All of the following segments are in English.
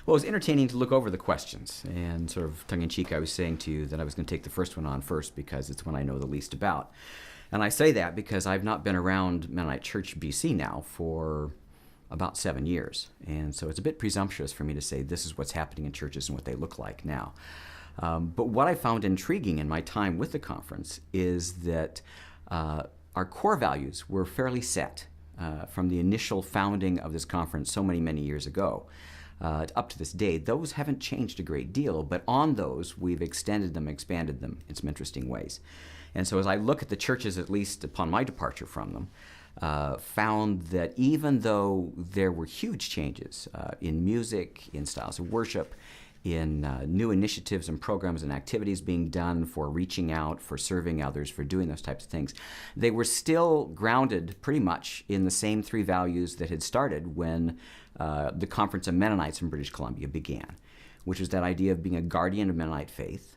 Well, it was entertaining to look over the questions, and sort of tongue-in-cheek, I was saying to you that I was going to take the first one on first because it's one I know the least about. And I say that because I've not been around Mennonite Church BC now for about 7 years. And so it's a bit presumptuous for me to say this is what's happening in churches and what they look like now. But what I found intriguing in my time with the conference is that our core values were fairly set from the initial founding of this conference so many years ago. Up to this day, those haven't changed a great deal, but on those, we've extended them, expanded them in some interesting ways. And so as I look at the churches, at least upon my departure from them, found that even though there were huge changes in music, in styles of worship, in new initiatives and programs and activities being done for reaching out, for serving others, for doing those types of things, they were still grounded pretty much in the same three values that had started when the Conference of Mennonites in British Columbia began, which was that idea of being a guardian of Mennonite faith,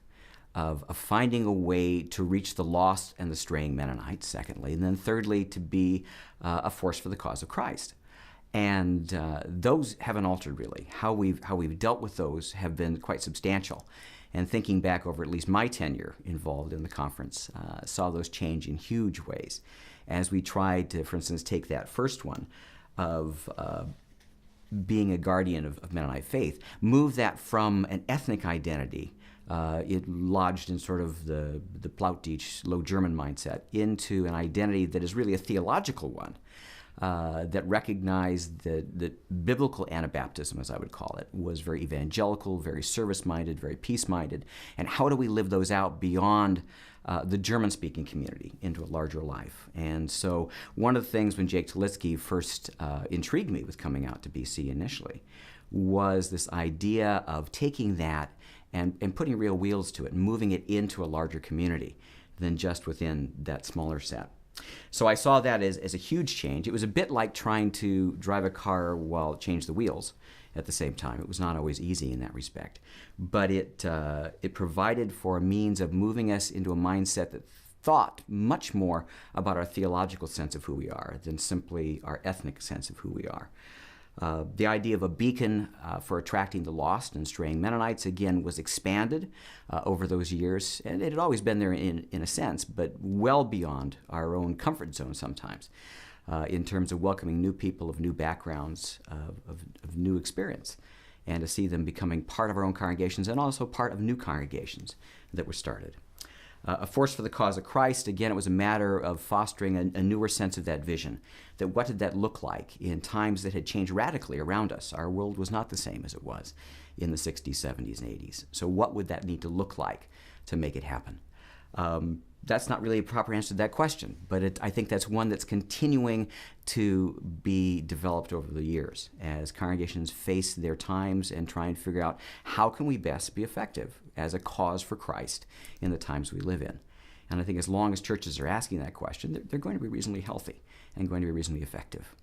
of finding a way to reach the lost and the straying Mennonites, secondly, and then thirdly, to be a force for the cause of Christ. And those haven't altered really. How we've dealt with those have been quite substantial. And thinking back over at least my tenure involved in the conference, saw those change in huge ways. As we tried to, for instance, take that first one of being a guardian of Mennonite faith, move that from an ethnic identity, it lodged in sort of the Plautdeutsch, Low German mindset, into an identity that is really a theological one. That recognized that biblical Anabaptism, as I would call it, was very evangelical, very service-minded, very peace-minded. And how do we live those out beyond the German-speaking community into a larger life? And so one of the things when Jake Talitzky first intrigued me with coming out to BC initially was this idea of taking that and putting real wheels to it and moving it into a larger community than just within that smaller set. So I saw that as a huge change. It was a bit like trying to drive a car while change the wheels at the same time. It was not always easy in that respect. But it provided for a means of moving us into a mindset that thought much more about our theological sense of who we are than simply our ethnic sense of who we are. The idea of a beacon for attracting the lost and straying Mennonites, again, was expanded over those years, and it had always been there in a sense, but well beyond our own comfort zone sometimes, in terms of welcoming new people of new backgrounds, of new experience, and to see them becoming part of our own congregations and also part of new congregations that were started. A force for the cause of Christ, again, it was a matter of fostering a newer sense of that vision, that what did that look like in times that had changed radically around us? Our world was not the same as it was in the 60s, 70s, and 80s. So what would that need to look like to make it happen? That's not really a proper answer to that question, but I think that's one that's continuing to be developed over the years as congregations face their times and try and figure out how can we best be effective as a cause for Christ in the times we live in. And I think as long as churches are asking that question, they're going to be reasonably healthy and going to be reasonably effective.